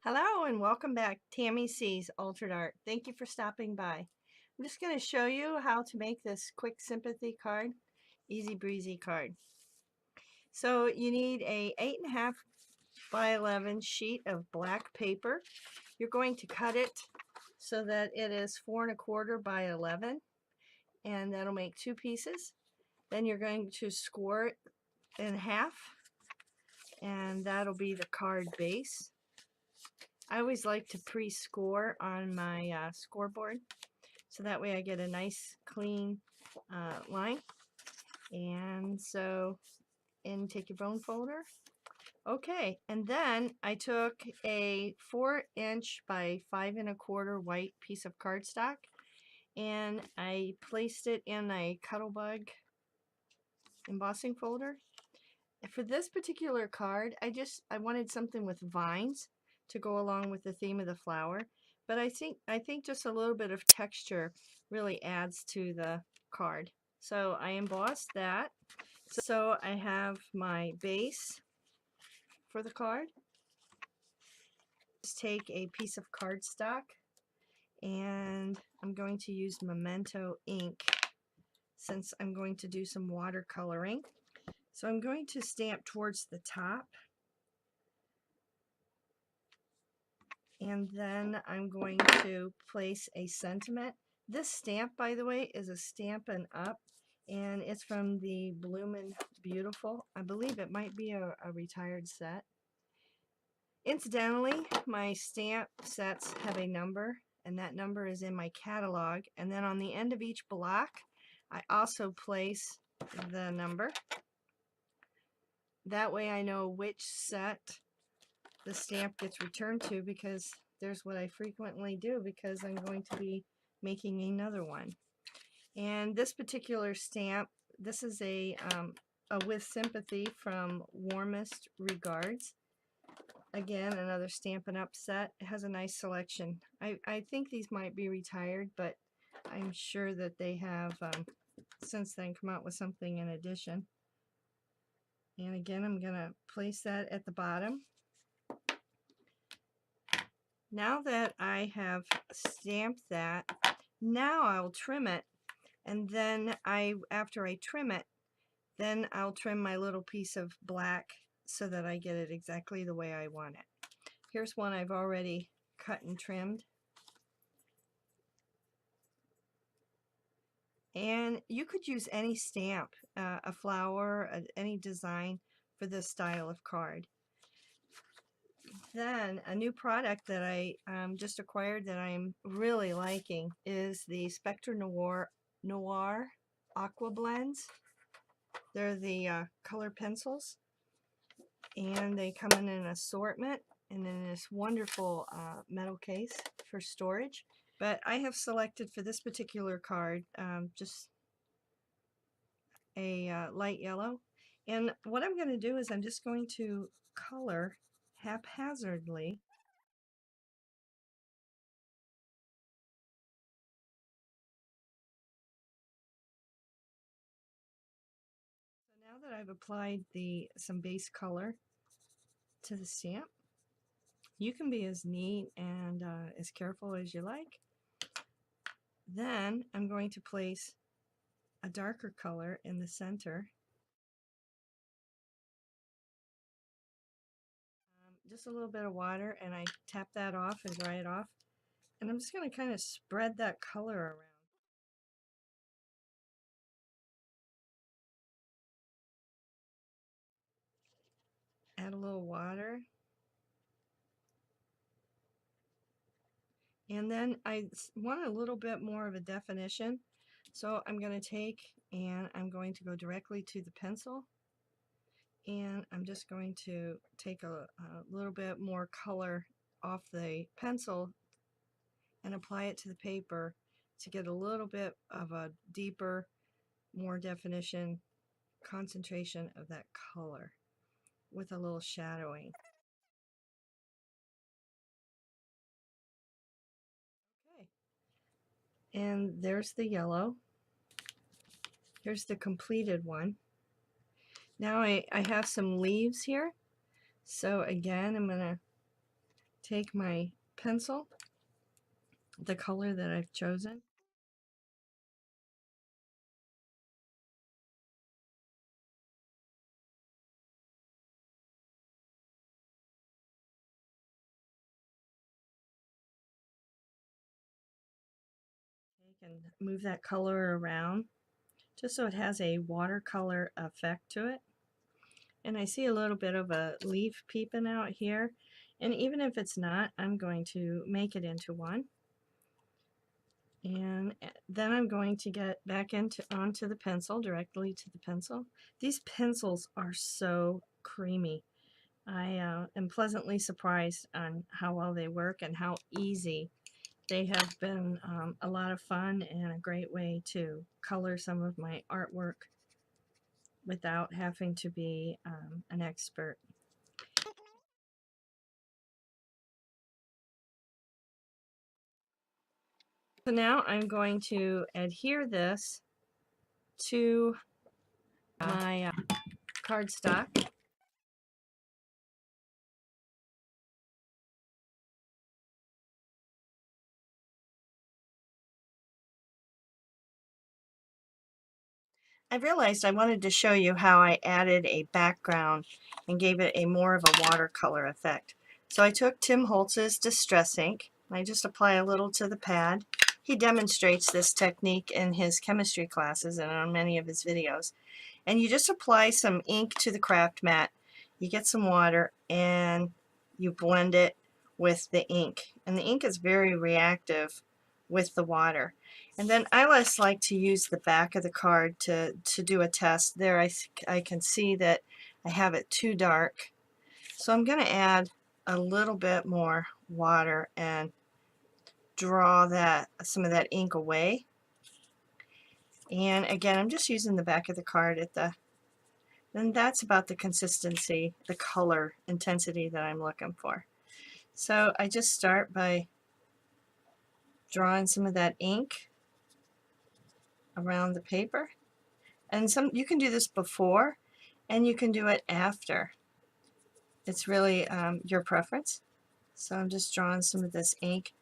Hello and welcome back, Tammy C's Altered Art. Thank you for stopping by. I'm just going to show you how to make this quick sympathy card, easy breezy card. So you need a 8.5 by 11 sheet of black paper. You're going to cut it so that it is 4.25 by 11, and that'll make 2 pieces. Then you're going to score it in half, and that'll be the card base. I always like to pre-score on my scoreboard, so that way I get a nice clean line. And so, take your bone folder. Okay, and then I took a 4-inch by 5.25 white piece of cardstock, and I placed it in a Cuttlebug embossing folder. For this particular card, I wanted something with vines to go along with the theme of the flower, but I think just a little bit of texture really adds to the card. So I embossed that. So I have my base for the card. Just take a piece of cardstock, and I'm going to use Memento ink since I'm going to do some watercoloring. So I'm going to stamp towards the top, and then I'm going to place a sentiment. This stamp, by the way, is a Stampin Up, and it's from the Bloomin' Beautiful. I believe it might be a retired set. Incidentally, my stamp sets have a number, and that number is in my catalog, and then on the end of each block I also place the number. That way I know which set the stamp gets returned to, because there's what I frequently do because I'm going to be making another one. And this particular stamp, this is a With Sympathy from Warmest Regards. Again, another Stampin' Up set. It has a nice selection. I think these might be retired, but I'm sure that they have since then come out with something in addition. And again, I'm going to place that at the bottom. Now that I have stamped that, now I'll trim it, and then after I trim it, then I'll trim my little piece of black so that I get it exactly the way I want it. Here's one I've already cut and trimmed. And you could use any stamp, a flower, any design for this style of card. Then a new product that I just acquired that I'm really liking is the Spectrum Noir AquaBlends. They're the color pencils, and they come in an assortment and in this wonderful metal case for storage. But I have selected for this particular card just a light yellow, and what I'm going to do is I'm just going to color haphazardly. So now that I've applied some base color to the stamp, you can be as neat and as careful as you like. Then I'm going to place a darker color in the center. Just a little bit of water, and I tap that off and dry it off. And I'm just going to kind of spread that color around. Add a little water. And then I want a little bit more of a definition. So I'm going to take and I'm going to go directly to the pencil. And I'm just going to take a little bit more color off the pencil and apply it to the paper to get a little bit of a deeper, more definition, concentration of that color with a little shadowing. Okay, and there's the yellow. Here's the completed one. Now I have some leaves here. So again, I'm going to take my pencil, the color that I've chosen, and move that color around just so it has a watercolor effect to it. And I see a little bit of a leaf peeping out here, and even if it's not, I'm going to make it into one. And then I'm going to get back onto the pencil, directly to the pencil. These pencils are so creamy. I am pleasantly surprised on how well they work and how easy. They have been a lot of fun and a great way to color some of my artwork without having to be an expert. So now I'm going to adhere this to my cardstock. I realized I wanted to show you how I added a background and gave it a more of a watercolor effect. So I took Tim Holtz's Distress ink, and I just apply a little to the pad. He demonstrates this technique in his chemistry classes and on many of his videos. And you just apply some ink to the craft mat, you get some water, and you blend it with the ink. And the ink is very reactive with the water. And then I just like to use the back of the card to do a test. There I can see that I have it too dark. So I'm going to add a little bit more water and draw some of that ink away. And again, I'm just using the back of the card and that's about the consistency, the color intensity that I'm looking for. So I just start by drawing some of that ink around the paper. And you can do this before and you can do it after. It's really your preference. So I'm just drawing some of this ink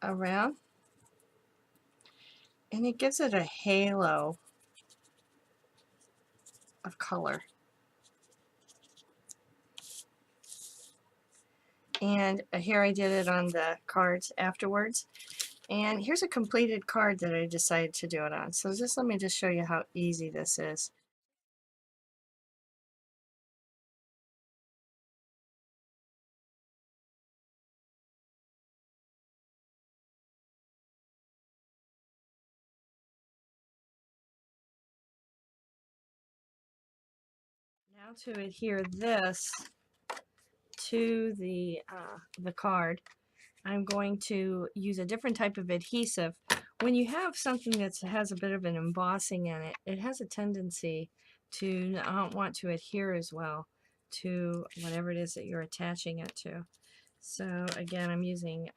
around, and it gives it a halo of color. And here I did it on the cards afterwards. And here's a completed card that I decided to do it on. So let me just show you how easy this is. Now to adhere this to the card, I'm going to use a different type of adhesive. When you have something that has a bit of an embossing in it, it has a tendency to not want to adhere as well to whatever it is that you're attaching it to. So again, I'm using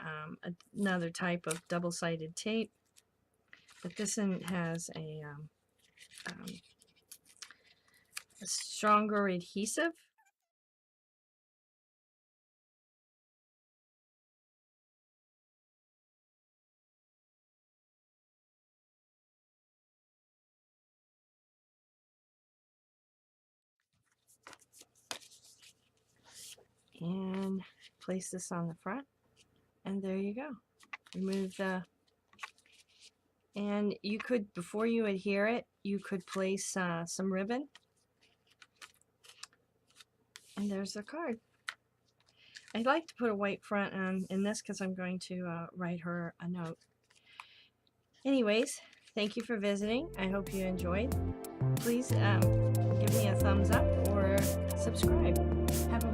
another type of double-sided tape, but this one has a stronger adhesive. And place this on the front, and there you go. Remove the, and you could, before you adhere it, you could place some ribbon, and there's the card. I'd like to put a white front on in this because I'm going to write her a note. Anyways, thank you for visiting. I hope you enjoyed. Please give me a thumbs up or subscribe. Have a